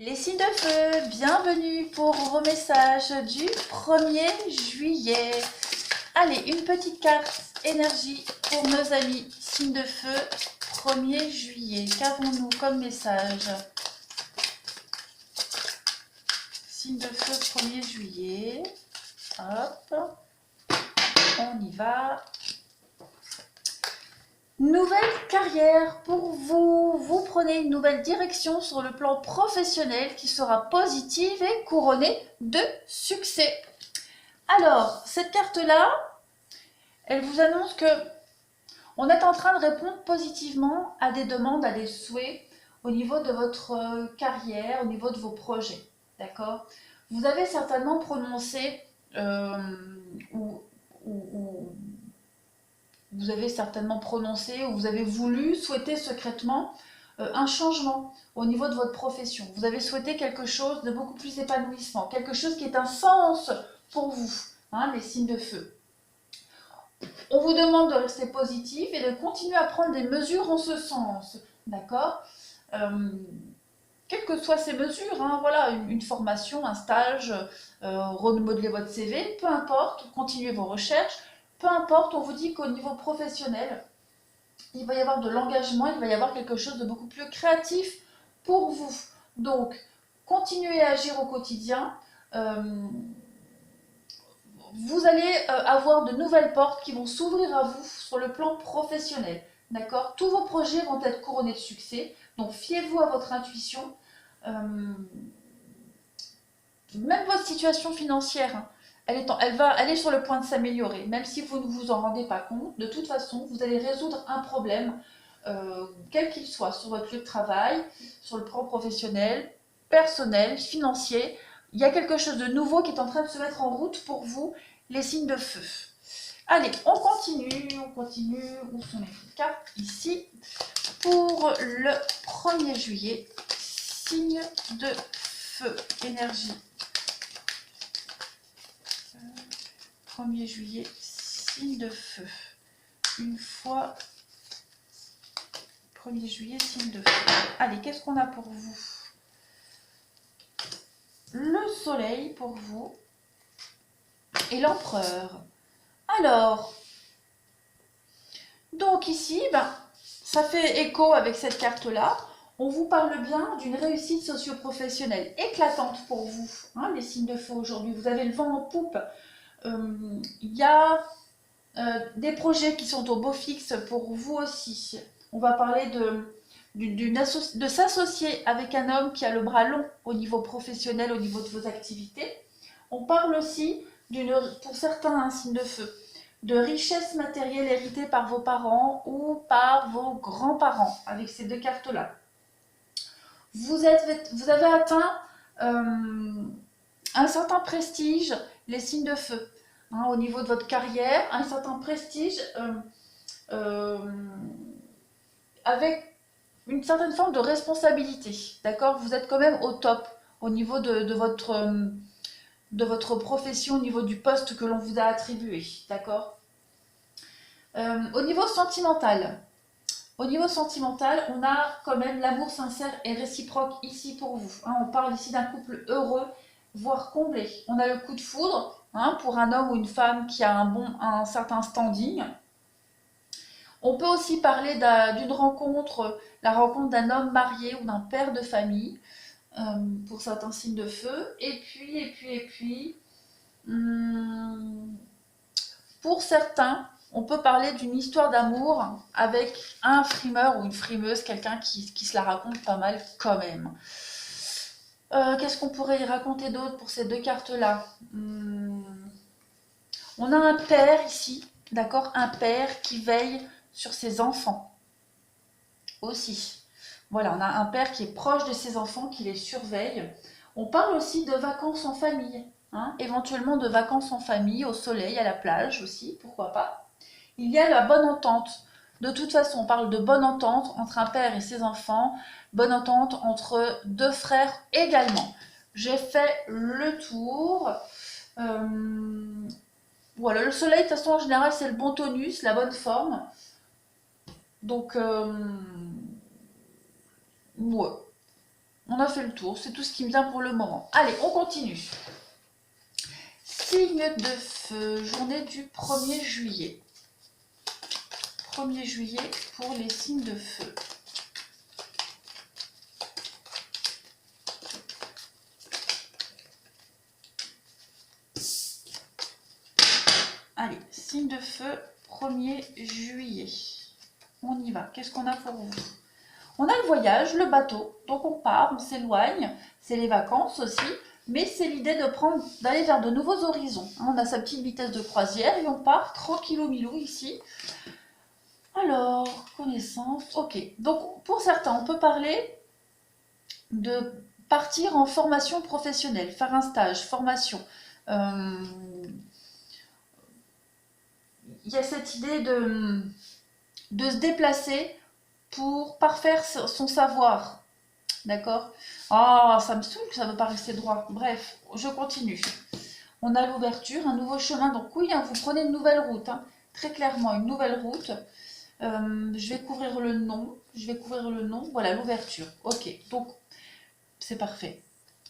Les signes de feu, bienvenue pour vos messages du 1er juillet. Allez, une petite carte énergie pour nos amis signes de feu, 1er juillet. Qu'avons-nous comme message? Signe de feu, 1er juillet. Hop, on y va. Nouvelle carrière pour vous. Vous prenez une nouvelle direction sur le plan professionnel qui sera positive et couronnée de succès. Alors, cette carte-là, elle vous annonce que on est en train de répondre positivement à des demandes, à des souhaits au niveau de votre carrière, au niveau de vos projets. D'accord? Vous avez certainement prononcé ou vous avez certainement prononcé ou vous avez voulu souhaiter secrètement un changement au niveau de votre profession. Vous avez souhaité quelque chose de beaucoup plus épanouissement, quelque chose qui est un sens pour vous, hein, les signes de feu. On vous demande de rester positif et de continuer à prendre des mesures en ce sens, d'accord? Quelles que soient ces mesures, hein, voilà, une formation, un stage, remodeler votre CV, peu importe, continuez vos recherches. Peu importe, on vous dit qu'au niveau professionnel, il va y avoir de l'engagement, il va y avoir quelque chose de beaucoup plus créatif pour vous. Donc, continuez à agir au quotidien. Vous allez avoir de nouvelles portes qui vont s'ouvrir à vous sur le plan professionnel. D'accord? Tous vos projets vont être couronnés de succès. Donc, fiez-vous à votre intuition. Même votre situation financière, hein, elle est sur le point de s'améliorer, même si vous ne vous en rendez pas compte. De toute façon, vous allez résoudre un problème, quel qu'il soit, sur votre lieu de travail, sur le plan professionnel, personnel, financier. Il y a quelque chose de nouveau qui est en train de se mettre en route pour vous, les signes de feu. Allez, on continue. Où sont les cartes? Ici, pour le 1er juillet, signe de feu, énergie. 1er juillet, signe de feu. Une fois, 1er juillet, signe de feu. Allez, qu'est-ce qu'on a pour vous? Le soleil pour vous et l'empereur. Alors, donc ici, ça fait écho avec cette carte-là. On vous parle bien d'une réussite socio-professionnelle éclatante pour vous, hein, les signes de feu aujourd'hui. Vous avez le vent en poupe. Il y a des projets qui sont au beau fixe pour vous aussi. On va parler de s'associer avec un homme qui a le bras long au niveau professionnel, au niveau de vos activités. On parle aussi, pour certains, un signe de feu, de richesse matérielle héritée par vos parents ou par vos grands-parents, avec ces deux cartes-là. Vous avez atteint un certain prestige, les signes de feu. Hein, au niveau de votre carrière, un certain prestige avec une certaine forme de responsabilité. D'accord? Vous êtes quand même au top au niveau de votre profession, au niveau du poste que l'on vous a attribué. D'accord? Au niveau sentimental, on a quand même l'amour sincère et réciproque ici pour vous. Hein, on parle ici d'un couple heureux, voire comblé. On a le coup de foudre, hein, pour un homme ou une femme qui a un certain standing. On peut aussi parler d'une rencontre, la rencontre d'un homme marié ou d'un père de famille, pour certains signes de feu. Et puis, pour certains, on peut parler d'une histoire d'amour avec un frimeur ou une frimeuse, quelqu'un qui se la raconte pas mal quand même. Qu'est-ce qu'on pourrait y raconter d'autre pour ces deux cartes-là? On a un père ici, d'accord? Un père qui veille sur ses enfants aussi. Voilà, on a un père qui est proche de ses enfants, qui les surveille. On parle aussi de vacances en famille, hein, éventuellement de vacances en famille, au soleil, à la plage aussi, pourquoi pas. Il y a la bonne entente. De toute façon, on parle de bonne entente entre un père et ses enfants, bonne entente entre deux frères également. J'ai fait le tour. Voilà, le soleil, de toute façon, en général, c'est le bon tonus, la bonne forme. Donc, ouais. On a fait le tour, c'est tout ce qui me vient pour le moment. Allez, on continue. Signe de feu, journée du 1er juillet. 1er juillet pour les signes de feu. Allez, signe de feu, 1er juillet. On y va. Qu'est-ce qu'on a pour vous? On a le voyage, le bateau. Donc on part, on s'éloigne. C'est les vacances aussi. Mais c'est l'idée d'aller vers de nouveaux horizons. On a sa petite vitesse de croisière et on part tranquillou milou ici. Alors, connaissance, ok. Donc pour certains, on peut parler de partir en formation professionnelle, faire un stage, formation. Il y a cette idée de se déplacer pour parfaire son savoir. D'accord? Ah, ça me saoule que ça ne veut pas rester droit. Bref, je continue. On a l'ouverture, un nouveau chemin. Donc oui, hein, vous prenez une nouvelle route. Hein, très clairement, une nouvelle route. Je vais couvrir le nom. Je vais couvrir le nom. Voilà, l'ouverture. Ok, donc c'est parfait.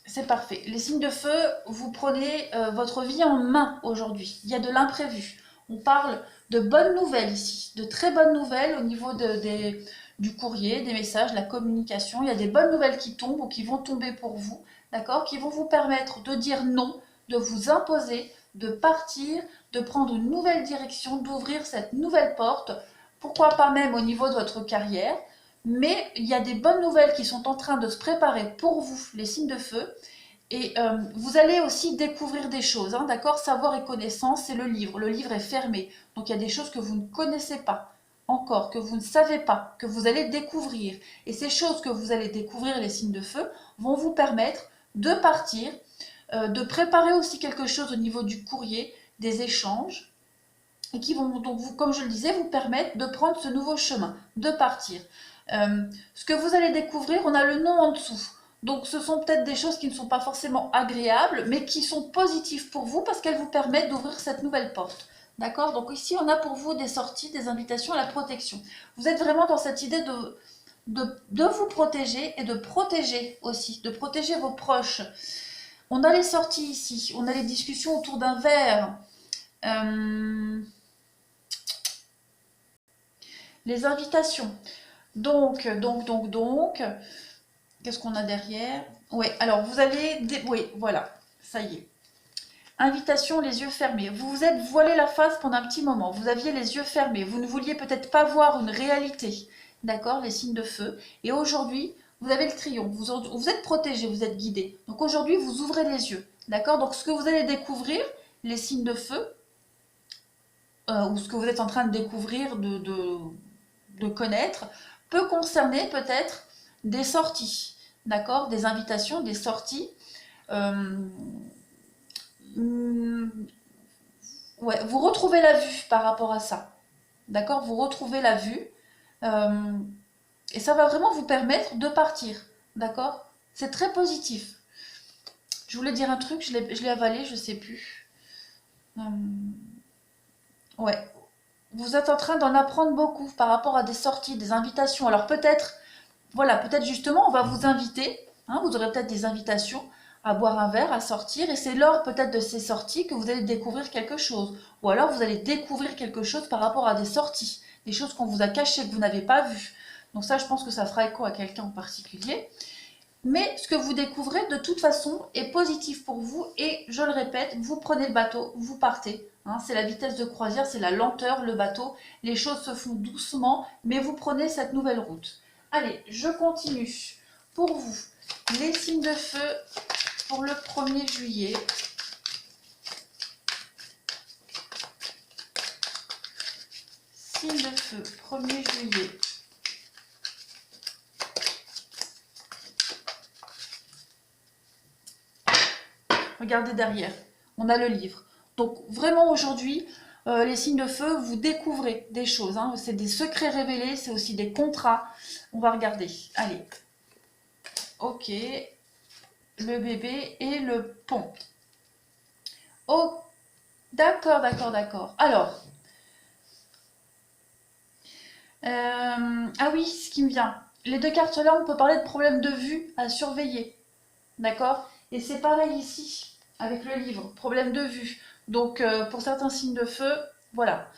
C'est parfait. Les signes de feu, vous prenez votre vie en main aujourd'hui. Il y a de l'imprévu. On parle de bonnes nouvelles ici, de très bonnes nouvelles au niveau du courrier, des messages, de la communication. Il y a des bonnes nouvelles qui tombent ou qui vont tomber pour vous, d'accord, qui vont vous permettre de dire non, de vous imposer, de partir, de prendre une nouvelle direction, d'ouvrir cette nouvelle porte. Pourquoi pas même au niveau de votre carrière. Mais il y a des bonnes nouvelles qui sont en train de se préparer pour vous, les signes de feu. Et vous allez aussi découvrir des choses, hein, d'accord? Savoir et connaissance, c'est le livre. Le livre est fermé. Donc il y a des choses que vous ne connaissez pas encore, que vous ne savez pas, que vous allez découvrir. Et ces choses que vous allez découvrir, les signes de feu, vont vous permettre de partir, de préparer aussi quelque chose au niveau du courrier, des échanges, et qui vont donc, comme je le disais, vous permettre de prendre ce nouveau chemin, de partir. Ce que vous allez découvrir, on a le nom en dessous. Donc ce sont peut-être des choses qui ne sont pas forcément agréables, mais qui sont positives pour vous parce qu'elles vous permettent d'ouvrir cette nouvelle porte. D'accord? Donc ici, on a pour vous des sorties, des invitations à la protection. Vous êtes vraiment dans cette idée de vous protéger et de protéger aussi, de protéger vos proches. On a les sorties ici, on a les discussions autour d'un verre. Les invitations. Donc, qu'est-ce qu'on a derrière? Oui, alors vous allez... Oui, voilà, ça y est. Invitation, les yeux fermés. Vous vous êtes voilé la face pendant un petit moment. Vous aviez les yeux fermés. Vous ne vouliez peut-être pas voir une réalité. D'accord? Les signes de feu. Et aujourd'hui, vous avez le triomphe. Vous êtes protégé, vous êtes guidé. Donc aujourd'hui, vous ouvrez les yeux. D'accord? Donc ce que vous allez découvrir, les signes de feu, ou ce que vous êtes en train de découvrir, de connaître, peut concerner peut-être des sorties, d'accord, des invitations, des sorties. Ouais, vous retrouvez la vue par rapport à ça, d'accord, vous retrouvez la vue, et ça va vraiment vous permettre de partir, d'accord. C'est très positif. Je voulais dire un truc, je l'ai avalé, je sais plus. Ouais, vous êtes en train d'en apprendre beaucoup par rapport à des sorties, des invitations. Alors peut-être, voilà, peut-être justement, on va vous inviter, hein, vous aurez peut-être des invitations à boire un verre, à sortir, et c'est lors peut-être de ces sorties que vous allez découvrir quelque chose. Ou alors vous allez découvrir quelque chose par rapport à des sorties, des choses qu'on vous a cachées, que vous n'avez pas vues. Donc ça, je pense que ça fera écho à quelqu'un en particulier. Mais ce que vous découvrez, de toute façon, est positif pour vous. Et je le répète, vous prenez le bateau, vous partez. Hein, c'est la vitesse de croisière, c'est la lenteur, le bateau. Les choses se font doucement, mais vous prenez cette nouvelle route. Allez, je continue. Pour vous, les signes de feu pour le 1er juillet. Signe de feu, 1er juillet. Regardez derrière, on a le livre. Donc vraiment aujourd'hui, les signes de feu, vous découvrez des choses. Hein. C'est des secrets révélés, c'est aussi des contrats. On va regarder. Allez. Ok. Le bébé et le pont. Oh, d'accord, d'accord, d'accord. Alors, ah oui, ce qui me vient. les deux cartes-là, on peut parler de problèmes de vue à surveiller. D'accord? Et c'est pareil ici, avec le livre, problème de vue. Donc, pour certains signes de feu, voilà.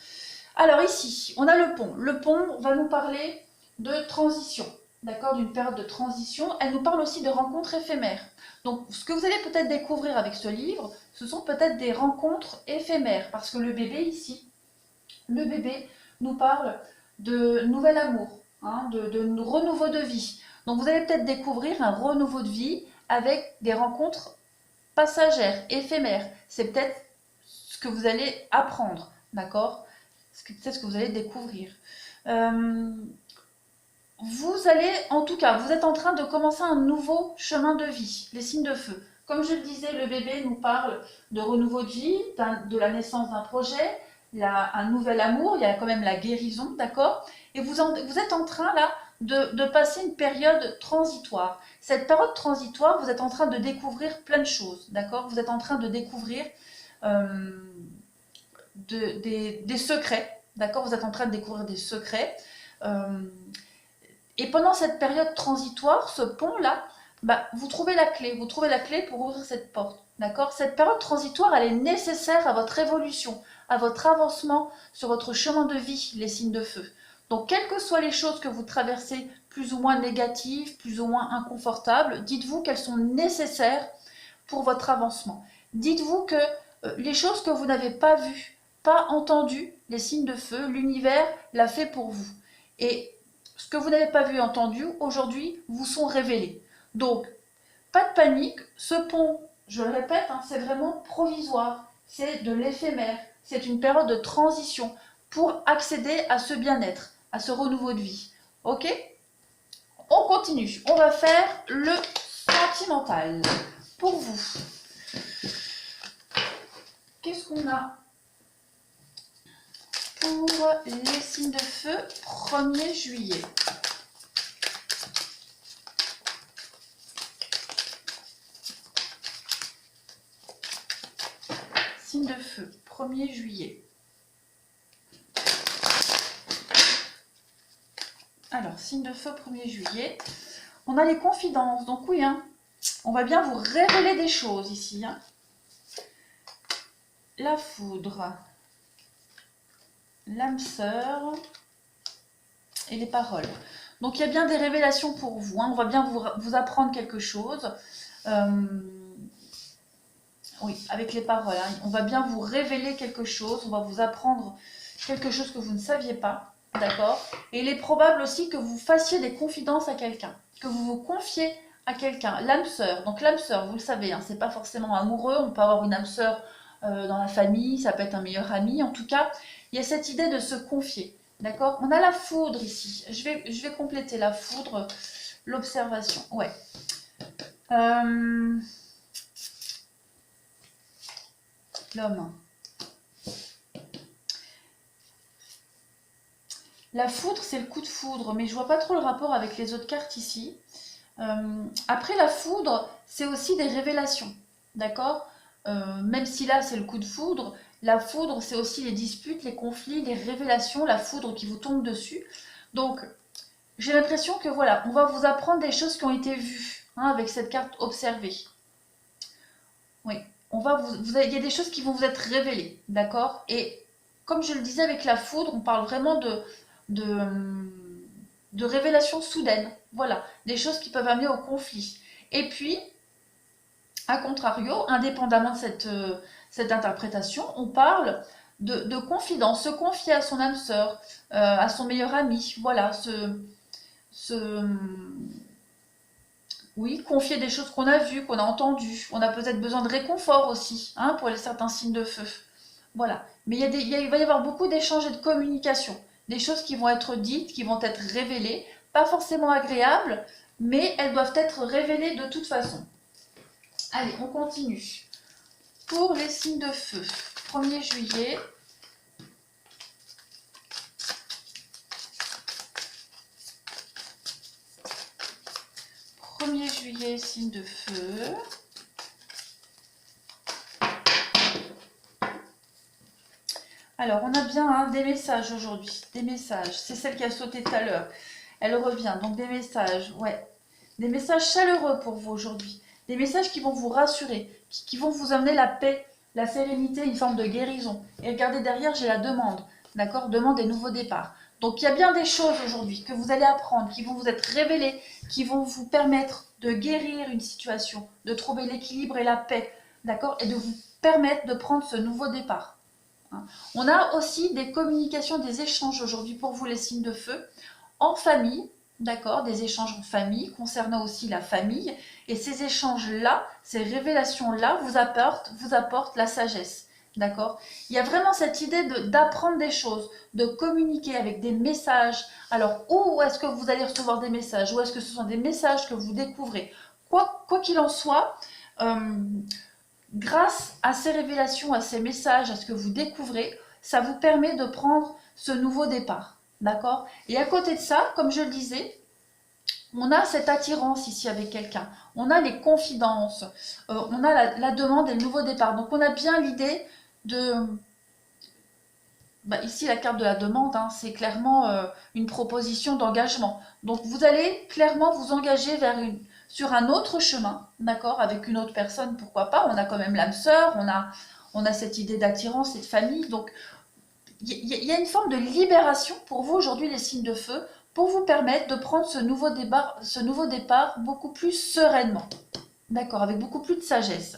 Alors ici, on a le pont. Le pont va nous parler de transition, d'accord, d'une période de transition. Elle nous parle aussi de rencontres éphémères. Donc, ce que vous allez peut-être découvrir avec ce livre, ce sont peut-être des rencontres éphémères, parce que le bébé ici, le bébé nous parle de nouvel amour, hein, de renouveau de vie. Donc, vous allez peut-être découvrir un renouveau de vie avec des rencontres passagères, éphémères. C'est peut-être ce que vous allez apprendre, d'accord? C'est ce que vous allez découvrir. Vous allez, en tout cas, vous êtes en train de commencer un nouveau chemin de vie, les signes de feu. Comme je le disais, le bébé nous parle de renouveau de vie, de la naissance d'un projet, un nouvel amour, il y a quand même la guérison, d'accord? Et vous êtes en train là de passer une période transitoire. Cette période transitoire, vous êtes en train de découvrir plein de choses, d'accord? Vous êtes en train de découvrir des secrets, d'accord? Vous êtes en train de découvrir des secrets. Et pendant cette période transitoire, ce pont-là, bah, vous trouvez la clé pour ouvrir cette porte, d'accord? Cette période transitoire, elle est nécessaire à votre évolution, à votre avancement sur votre chemin de vie, les signes de feu. Donc, quelles que soient les choses que vous traversez, plus ou moins négatives, plus ou moins inconfortables, dites-vous qu'elles sont nécessaires pour votre avancement. Dites-vous que les choses que vous n'avez pas vues, pas entendues, les signes de feu, l'univers l'a fait pour vous. Et ce que vous n'avez pas vu et entendu, aujourd'hui, vous sont révélés. Donc, pas de panique, ce pont, je le répète, hein, c'est vraiment provisoire, c'est de l'éphémère, c'est une période de transition pour accéder à ce bien-être, à ce renouveau de vie. Ok? On continue, on va faire le sentimental. Pour vous, qu'est-ce qu'on a pour les signes de feu 1er juillet? Signe de feu, 1er juillet. Alors, signe de feu, 1er juillet. On a les confidences, donc oui, hein, on va bien vous révéler des choses ici. Hein. La foudre, l'âme sœur et les paroles. Donc, il y a bien des révélations pour vous. Hein. On va bien vous apprendre quelque chose. Oui, avec les paroles. Hein. On va bien vous révéler quelque chose. On va vous apprendre quelque chose que vous ne saviez pas. D'accord? Et il est probable aussi que vous fassiez des confidences à quelqu'un. Que vous vous confiez à quelqu'un. L'âme sœur. Donc l'âme sœur, vous le savez, hein, c'est pas forcément amoureux. On peut avoir une âme sœur dans la famille. Ça peut être un meilleur ami. En tout cas, il y a cette idée de se confier. D'accord? On a la foudre ici. Je vais compléter la foudre. L'observation. Ouais. L'homme. La foudre, c'est le coup de foudre, mais je vois pas trop le rapport avec les autres cartes ici. Après, la foudre, c'est aussi des révélations, d'accord? Même si là, c'est le coup de foudre, la foudre, c'est aussi les disputes, les conflits, les révélations, la foudre qui vous tombe dessus. Donc, j'ai l'impression que voilà, on va vous apprendre des choses qui ont été vues, hein, avec cette carte observée. Oui, il y a des choses qui vont vous être révélées, d'accord? Et comme je le disais avec la foudre, on parle vraiment de révélations soudaines. Voilà, des choses qui peuvent amener au conflit. Et puis, à contrario, indépendamment de cette interprétation, on parle de confidence, se confier à son âme sœur, à son meilleur ami. Voilà, oui, confier des choses qu'on a vues, qu'on a entendues. On a peut-être besoin de réconfort aussi, hein, pour certains signes de feu. Voilà. Mais il va y avoir beaucoup d'échanges et de communication. Des choses qui vont être dites, qui vont être révélées. Pas forcément agréables, mais elles doivent être révélées de toute façon. Allez, on continue. Pour les signes de feu, 1er juillet. Juillet, signe de feu. Alors, on a bien hein, des messages aujourd'hui. Des messages. C'est celle qui a sauté tout à l'heure. elle revient. Donc des messages, ouais. Des messages chaleureux pour vous aujourd'hui. Des messages qui vont vous rassurer, qui vont vous amener la paix, la sérénité, une forme de guérison. Et regardez derrière, j'ai la demande. D'accord? Demande des nouveaux départs. Donc il y a bien des choses aujourd'hui que vous allez apprendre, qui vont vous être révélées, qui vont vous permettre de guérir une situation, de trouver l'équilibre et la paix. D'accord? Et de vous permettre de prendre ce nouveau départ. On a aussi des communications, des échanges aujourd'hui pour vous les signes de feu, en famille, d'accord, des échanges en famille concernant aussi la famille. Et ces échanges-là, ces révélations-là vous apportent la sagesse. D'accord? Il y a vraiment cette idée d'apprendre des choses, de communiquer avec des messages. Alors, où est-ce que vous allez recevoir des messages? Ou est-ce que ce sont des messages que vous découvrez? Quoi qu'il en soit, grâce à ces révélations, à ces messages, à ce que vous découvrez, ça vous permet de prendre ce nouveau départ. D'accord? Et à côté de ça, comme je le disais, on a cette attirance ici avec quelqu'un. On a les confidences. On a la demande et le nouveau départ. Donc on a bien l'idée de... ici, la carte de la demande, hein, c'est clairement une proposition d'engagement. Donc vous allez clairement vous engager sur un autre chemin, d'accord, avec une autre personne, pourquoi pas. On a quand même l'âme sœur, on a cette idée d'attirance et de famille. Donc il y a une forme de libération pour vous aujourd'hui, les signes de feu, pour vous permettre de prendre ce nouveau départ beaucoup plus sereinement, d'accord, avec beaucoup plus de sagesse.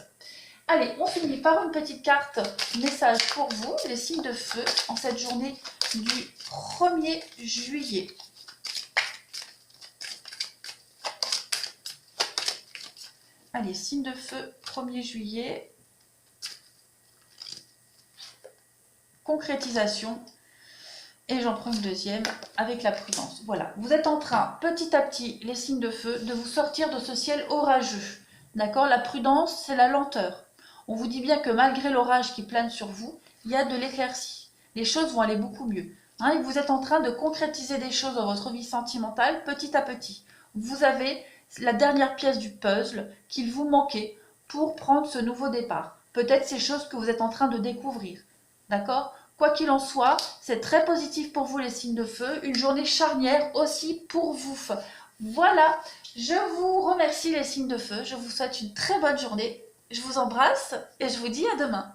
Allez, on finit par une petite carte message pour vous, les signes de feu, en cette journée du 1er juillet. Allez, signes de feu, 1er juillet. Concrétisation. Et j'en prends une deuxième avec la prudence. Voilà, vous êtes en train, petit à petit, les signes de feu, de vous sortir de ce ciel orageux. D'accord? La prudence, c'est la lenteur. On vous dit bien que malgré l'orage qui plane sur vous, il y a de l'éclaircie. Les choses vont aller beaucoup mieux. Hein, et vous êtes en train de concrétiser des choses dans votre vie sentimentale petit à petit. Vous avez la dernière pièce du puzzle qu'il vous manquait pour prendre ce nouveau départ. Peut-être ces choses que vous êtes en train de découvrir. D'accord? Quoi qu'il en soit, c'est très positif pour vous les signes de feu. Une journée charnière aussi pour vous. Voilà, je vous remercie les signes de feu. Je vous souhaite une très bonne journée. Je vous embrasse et je vous dis à demain.